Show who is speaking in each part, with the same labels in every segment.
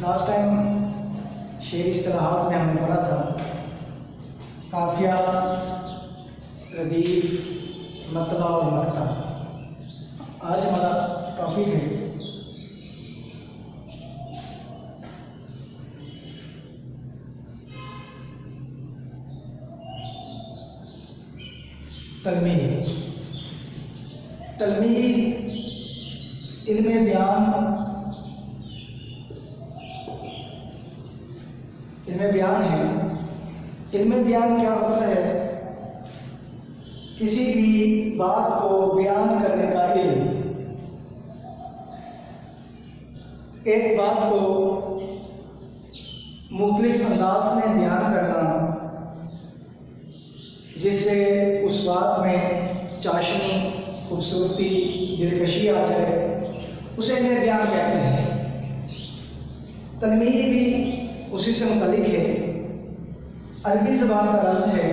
Speaker 1: Last time شعری اصطلاحات میں ہم نے پڑھا تھا قافیہ، ردیف، مطلع اور مقطع۔ آج ہمارا ٹاپک ہے تلمیح۔ تلمیح علم بیان ہے۔ علم بیان کیا ہوتا ہے؟ کسی بھی بات کو بیان کرنے کا علم، ایک بات کو مختلف انداز میں بیان کرنا جس سے اس بات میں چاشنی، خوبصورتی، دلکشی آ جائے، اسے علم بیان کہتے ہیں۔ تلمیح بھی اسی سے متعلق ہے۔ عربی زبان کا لفظ ہے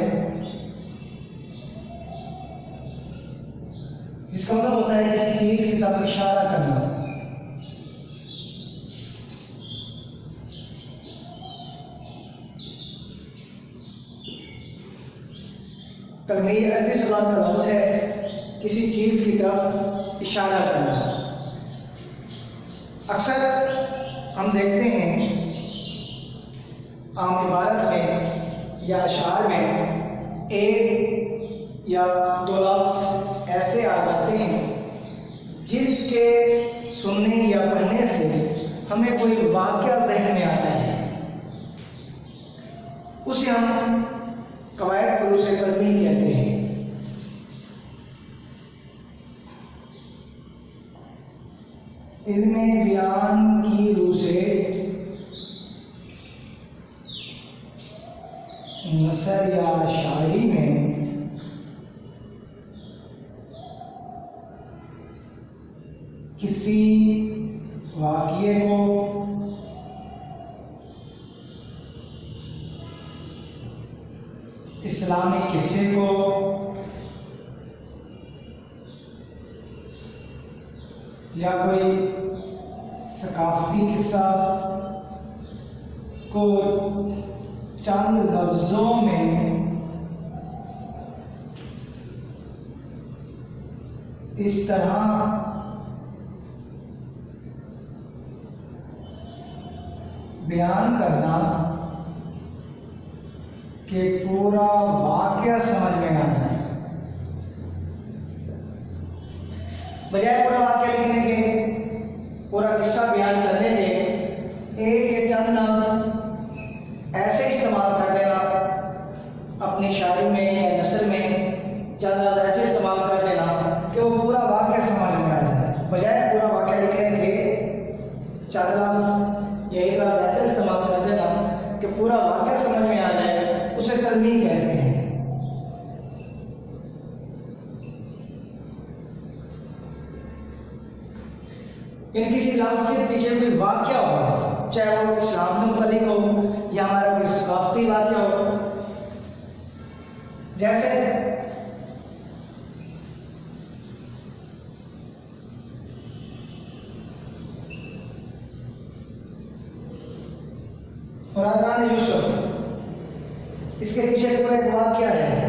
Speaker 1: جس کا مطلب ہوتا ہے کسی چیز کی طرف اشارہ کرنا۔ تلمیح عربی زبان کا لفظ ہے کسی چیز کی طرف اشارہ کرنا۔ اکثر ہم دیکھتے ہیں عام عبارت میں یا اشعار میں ایک یا دو لفظ ایسے آ جاتے ہیں جس کے سننے یا پڑھنے سے ہمیں کوئی واقعہ ذہن میں آتا ہے، اسے ہم قواعد حروف تلمیح کہتے ہیں۔ علم بیان کی روح سے نثر یا شاعری میں کسی واقعے کو اسلامی قصے کو یا کوئی ثقافتی قصہ کو چند لفظوں میں اس طرح بیان کرنا کہ پورا واقعہ سمجھ میں آ جائے، بجائے پورا واقعہ لکھنے کے، پورا قصہ بیان کرنے کے، ایک یا چند لفظ ایسے استعمال کر دینا اپنی شاعری میں یا نثر میں، چند لفظ ایسے استعمال کر دینا کہ وہ پورا واقعہ سمجھ میں آ جائے، بجائے پورا واقعہ لکھنے کے چند لفظ یا ایک لفظ ایسے استعمال کر دینا کہ پورا واقعہ سمجھ میں آ جائے، اسے تلمیح کہتے ہیں۔ کسی لفظ کے پیچھے کوئی واقعہ ہو، چاہے وہ اسلام سے متعلق ہو یا ہمارا کوئی ثقافتی واقعہ ہو، جیسے فرزان یوسف، اس کے پیچھے پورا ایک واقعہ ہے،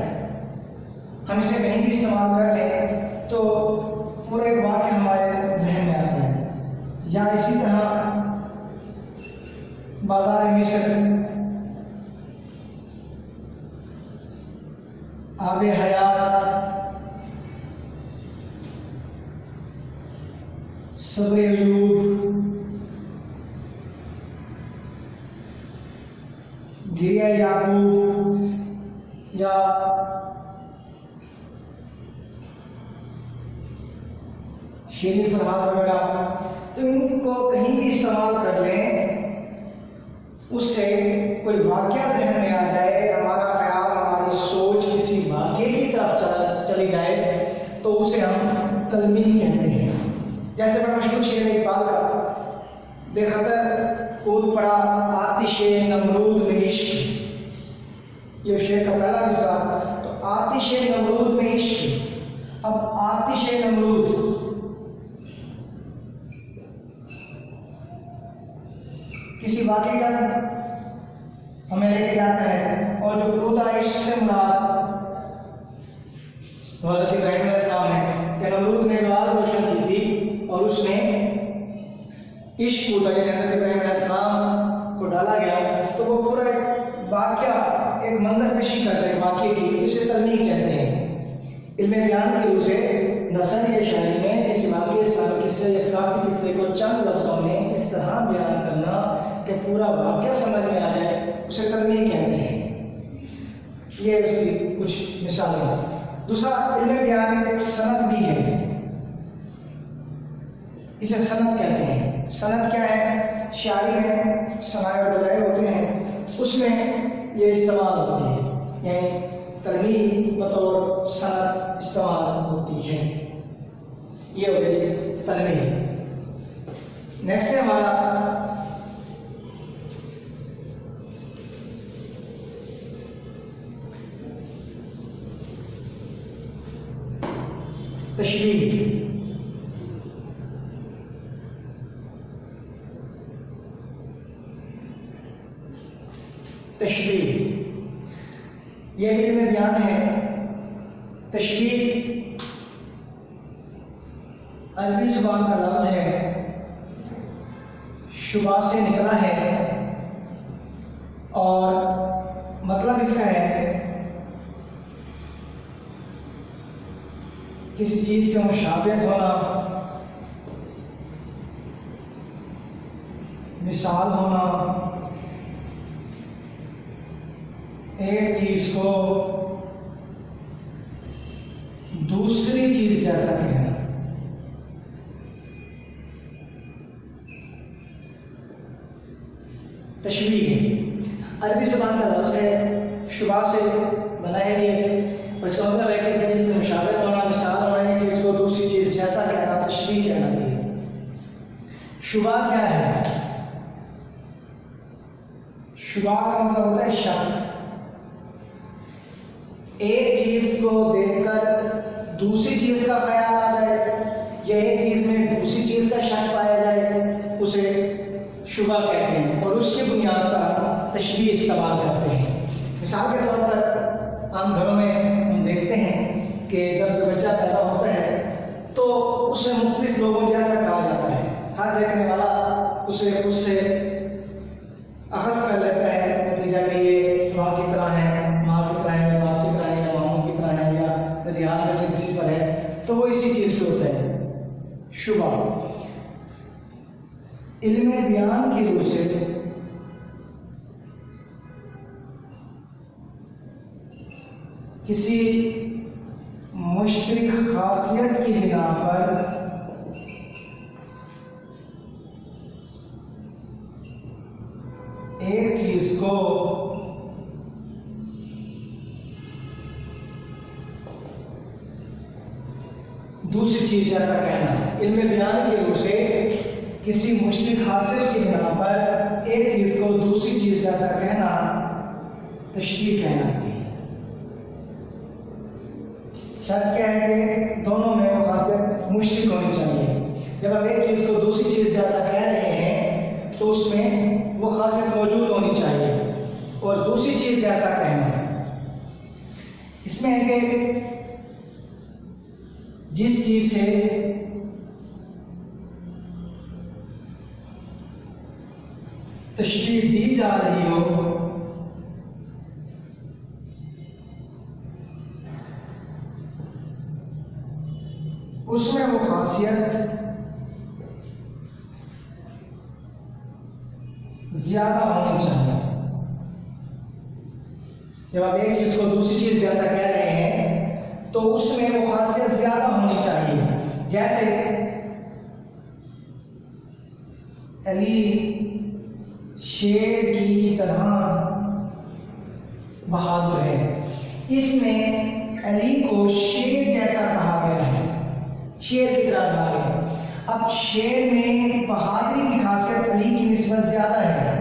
Speaker 1: ہم اسے کہیں بھی استعمال کر لیں تو پورا ایک واقعہ ہمارے ذہن میں آتا ہے۔ یا اسی طرح بازار مصر، آب حیات، صبر ایوب، گریہ یعقوب یا شیریں فرحات وغیرہ، تو ان کو کہیں بھی استعمال کر لیں، اس سے کوئی واقعہ ذہن میں آ جائے، ہمارا خیال، ہماری سوچ کسی واقعے کی طرف چلی جائے تو اسے ہم تلمیح کہتے ہیں۔ جیسے بڑا مشہور شعر ہے اقبال کا، بے خطر کود پڑا آتش نمرود میں عشق، یہ شعر کا پہلا حصہ۔ تو آتش نمرود میں عشق، اب آتش نمرود کسی واقعے کا ہمیں لے کے جاتا ہے، اور جو پروتا عشق سے مراد حضرت ابراہیم علیہ السلام ہے کہ نمرود نے دعا روشن کی تھی اور اس میں عشق پوتا یعنی حضرت ابراہیم علیہ السلام کو ڈالا گیا، تو وہ پورا واقعہ ایک منظر کشی کرتا ہے واقعے کی، اسے تلمیح کہتے ہیں۔ علم بیان کی روح سے نثر کے شاعری میں اس واقعے اسلامی قصے یا ثقافتی قصے کو چند لفظوں میں اس طرح بیان کرنا کہ پورا واقعہ سمجھ میں آ جائے، اسے تلمیح کہتے ہیں۔ یہ اس کی کچھ مثالیں ہیں۔ دوسرا، علم بیان ایک سند بھی ہے، اسے سند کہتے ہیں۔ سند کیا ہے؟ شاعری میں سنائے اور بدائے ہوتے ہیں، اس میں یہ استعمال ہوتی ہے، یعنی تلمیح بطور سند استعمال ہوتی ہے۔ یہ ہو گئی تلمیح۔ نیکسٹ ہے ہمارا تشبیہ۔ تشبیہ یہ علم بیان ہے۔ تشبیہ عربی زبان کا لفظ ہے، شبہ سے نکلا ہے، اور مطلب اس کا ہے کسی چیز سے مشابہت ہونا، مثال ہونا، ایک چیز کو دوسری چیز جیسا کہنا۔ تشبیہ عربی زبان کا لفظ ہے، شبہ سے بنا ہے یہ، اس کا مطلب ہے کہ کسی چیز سے مشابہت ہونا، مثال ہونا، ایک چیز کو دوسری چیز جیسا کہنا، تشبیہ کہلاتی ہے۔ شبہ کیا ہے؟ شبہ کا مطلب ہوتا ہے شک۔ ایک چیز کو دیکھ کر دوسری چیز کا خیال آ جائے یا ایک چیز میں دوسری چیز کا شک پایا جائے، اسے شبہ کہتے ہیں، اور اس کی بنیاد پر تشبیہ استعمال کرتے ہیں۔ مثال کے طور پر عام گھروں میں ہم دیکھتے ہیں کہ جب کوئی بچہ پیدا ہوتا ہے تو اسے مختلف لوگوں جیسا کہا جاتا ہے، ہر دیکھنے والا اسے خود سے اخذ کر لیتا ہے، نتیجہ کہ یہ فلاں کی طرح ہے، ماں کی طرح ہے، باپ کی طرح ہے، یا ماموں کی طرح ہے، یا دیہات میں سے کسی پر ہے، تو وہ اسی چیز پہ ہوتا ہے۔ شبہ علم بیان کی روح سے کسی مشترک خاصیت کی بنا پر ایک چیز کو دوسری چیز جیسا کہنا۔ علم بیان کی روح سے کسی مشترک خاصیت کی بنا پر ایک چیز کو دوسری چیز جیسا کہنا تشبیہ کہلاتی ہے۔ شرط کیا ہے کہ دونوں میں وہ خاصیت مشترک ہونی چاہیے۔ جب آپ ایک چیز کو دوسری چیز جیسا کہہ رہے ہیں تو اس میں وہ خاصیت موجود ہونی چاہیے، اور دوسری چیز جیسا کہنا ہے اس میں ہے کہ جس چیز سے تشبیہ دی جا رہی ہو اس میں وہ خاصیت زیادہ ہونی چاہیے۔ جب آپ ایک چیز کو دوسری چیز جیسا کہہ رہے ہیں تو اس میں وہ خاصیت زیادہ ہونی چاہیے، جیسے علی شیر کی طرح بہادر ہے، اس میں علی کو شیر جیسا کہا گیا ہے، شیر کی طرح کہا گیا ہے۔ اب شیر میں بہادری کی خاصیت علی کی نسبت زیادہ ہے،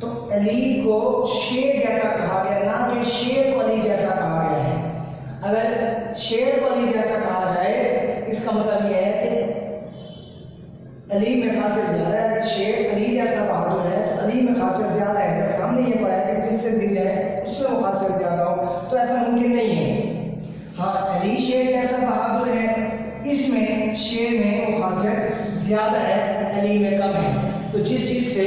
Speaker 1: تو علی کو شیر جیسا کہا گیا، نہ کہ شیر کو علی جیسا کہا گیا ہے۔ اگر شیر کو علی جیسا کہا جائے اس کا مطلب یہ ہے کہ علی میں خاصیت زیادہ ہے. اگر شعر علی جیسا بہادر ہے تو علی میں خاصیت زیادہ ہے. جب ہم نے یہ پڑھا ہے کہ جس سے دی جائے اس میں وہ خاصیت زیادہ ہو تو ایسا ممکن نہیں ہے. ہاں علی شعر جیسا بہادر ہے, اس میں شعر میں وہ خاصیت زیادہ ہے, علی میں کم ہے. تو جس چیز سے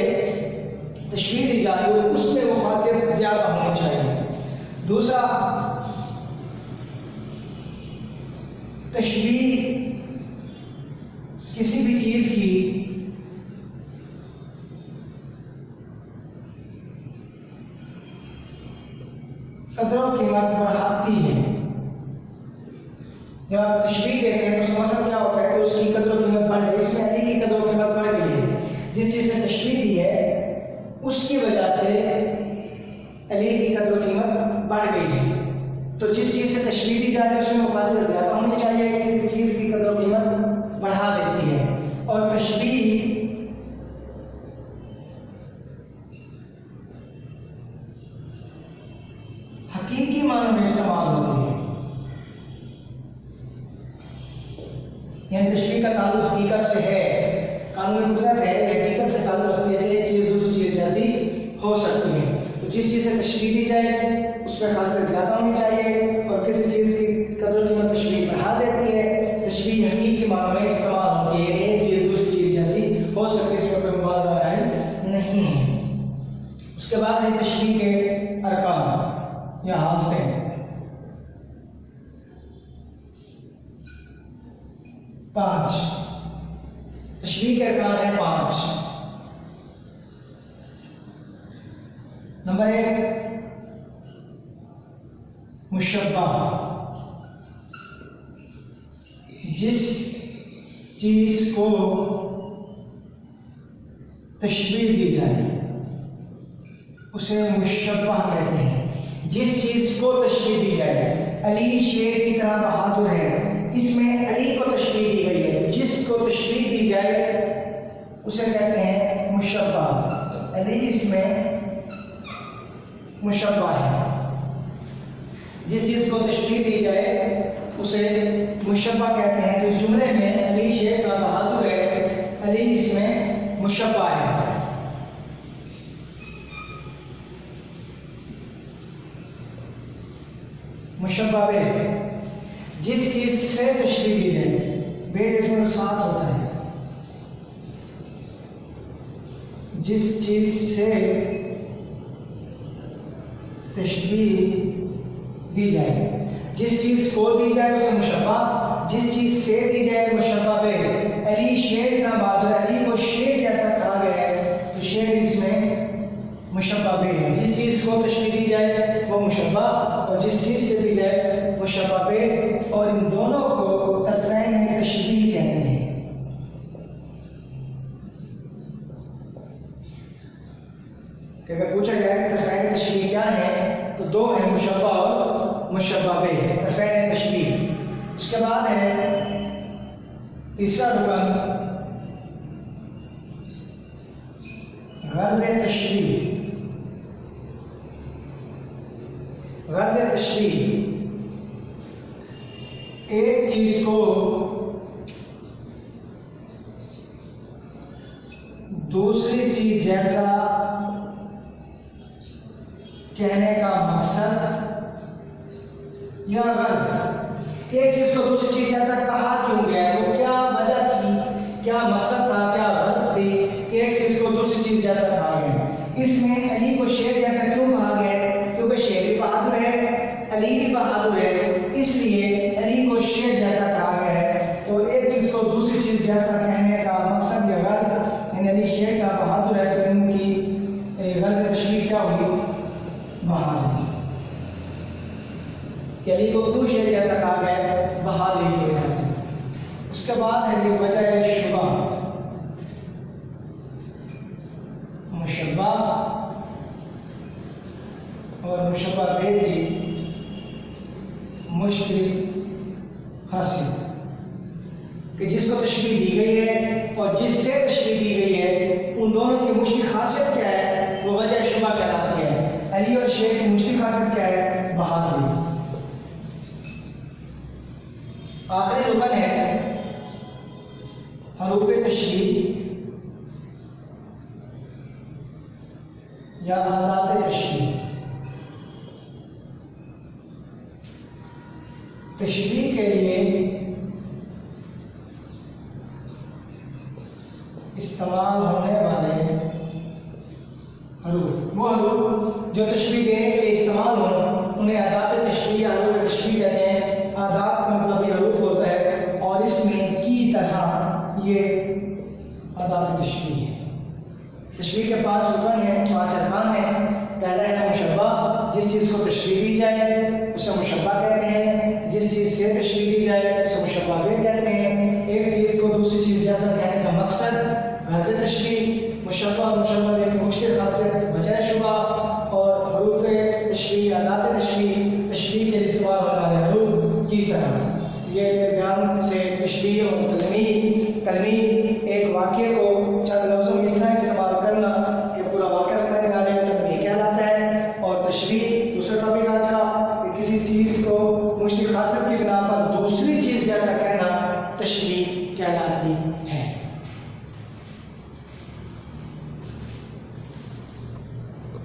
Speaker 1: تشبیہ دی جاتی ہے اس میں وہ خاصیت زیادہ ہونی چاہیے. دوسرا, تشبیہ کسی بھی چیز کی قدر و قیمت بڑھاتی ہے. جب آپ تشبیہ دیتے ہیں تو اس کا مطلب کیا ہوتا ہے کہ اس کی قدر و قیمت بڑھ گئی. اس میں علی کی قدر و قیمت بڑھ گئی ہے. جس چیز سے تشبیہ دی ہے اس کی وجہ سے علی کی قدر و قیمت بڑھ گئی ہے. تو جس چیز سے تشبیہ دی جاتی ہے اس میں وہ خاصیت زیادہ ہونی چاہیے کہ کسی چیز کی قدر و قیمت بڑھا دیتی ہے. اور تشبیہ حقیقی معنی میں استعمال ہوتی ہے. یعنی تشبیہ کا تعلق حقیقت سے ہے. قانون قدرت ہے کہ حقیقت سے تعلق رکھتی ہے کہ ایک چیز دوسری چیز جیسی ہو سکتی ہے. تو جس چیز سے تشبیہ دی جائے اس میں خاصیت زیادہ ہونی چاہیے, اور کسی چیز کی قدر و قیمت تشبیہ بڑھا دیتی ہے. تشبیہ حقیقی معنی میں استعمال ہوتی ہے, ایک چیز دوسری چیز جیسی ہو سکتی ہے, اس میں کوئی مبالغہ نہیں ہے. اس کے بعد ہے تشبیہ کے ارکان یا حالتیں. 5 تشبیہ کے ارکان ہیں 5. نمبر 1 مشبہ, جس چیز کو تشبیہ دی جائے اسے مشبہ کہتے ہیں. جس چیز کو تشبیہ دی جائے, علی شیر کی طرح بہادر ہے, اس میں علی کو تشبیہ دی گئی ہے. جس کو تشبیہ دی جائے اسے کہتے ہیں مشبہ. تو علی اس میں مشبہ ہے. جس چیز کو تشبیہ دی جائے اسے مشبہ کہتے ہیں. اس جملے میں علی شیر کا بہادر ہے, علی اس میں مشبہ ہے. مشبہ بے, جس چیز سے تشبیہ دی جائے, بے اس میں ساتھ ہوتا ہے. جس چیز سے تشبیہ دی جائے, جس چیز کو دی جائے اسے مشبہ, جس چیز سے دی جائے مشبہ بے. علی شیر کا بہادر, علی کو شیر جیسا کہا گیا ہے تو شیر اس میں مشبہ بے ہے. جس چیز کو تشبیہ دی جائے وہ مشبہ, اور جس چیز سے دی جائے مشبہ بے. اور ان دونوں کو طرفین تشبیہ کہتے ہیں. کہ اگر پوچھا جائے کہ طرفین تشبیہ کیا ہے تو 2 ہیں, مشبہ اور مشبہ بے, طرفین تشبیہ. اس کے بعد ہے تیسرا رکن غرض تشبیہ. غرض تشبیہ ایک چیز کو دوسری چیز جیسا کہنے کا مقصد یا غرض. ایک چیز کو دوسری چیز جیسا کہا کیوں گیا, وہ کیا وجہ تھی, کیا مقصد تھا, کیا غرض تھی کہ ایک چیز کو دوسری چیز جیسا کہا گیا. اس میں علی کو شیر جیسا کیوں کہا گیا, کیونکہ شیر بھی بہادر ہے, علی بھی بہادر ہے, اس لیے علی کو شیر جیسا کہا گیا ہے. تو ایک چیز کو دوسری چیز جیسا کہنے کا مقصد یا غرض, یعنی علی شیر کا بہادر ہے تو ان کی غرض تشبیہ کیا ہوئی, بہادری. کہ علی کو کیوں شیر جیسا کہا گیا ہے, بہادری کی وجہ سے. اس کے بعد ہے یہ وجہ شبہ. مشبہ اور مشبہ بے کی مشترک خاصیت کہ جس کو تشبیہ دی گئی ہے اور جس سے تشبیہ دی گئی ہے ان دونوں کی مشترک خاصیت کیا ہے, وہ وجہ شبہ کہلاتی ہے. علی اور شیر کی مشترک خاصیت کیا ہے, بہادری. آخری رکن ہے حروف تشبیہ یا آدات تشبیہ. تشبیہ کے لیے استعمال ہونے والے حروف، وہ حروف جو تشبیہ دینے کے لیے استعمال ہوں انہیں آدات تشبیہ یا حروف تشبیہ کہتے ہیں. آدات کا مطلب یہ حروف ہوتا ہے اور اس میں کی طرح یہ آدات تشبیہ ہے. تشبیہ کے 5 رکن ہیں، 5 ارکان ہیں. پہلا ہے مشبہ، جس چیز کو تشبیہ دی جائے اسے مشبہ کہتے ہیں. جس چیز سے تشبیہ دی جائے اسے مشبہ بھی کہتے ہیں. ایک چیز کو دوسری چیز جیسا کہنے کا مقصد غرض تشبیہ. مشبہ مشبہ ایک مشکل خاصیت بجائے شبہ. اور حروف تشبیہ آدات تشبیہ تشبیہ کے لیے استعمال ہونے والے حروف کی طرح. یہ بیان سے تشبیہ اور کلمی ایک واقعے کو چند لفظوں میں اس طرح استعمال کرنا کہ پورا واقعہ سمجھ میں آ جائے تو یہ کہلاتا ہے. اور تشبیہ دوسرا ٹاپک آج کا کہ کسی چیز کو مشکل خاصیت کی بنا پر دوسری چیز جیسا کہنا تشبیہ کہلاتی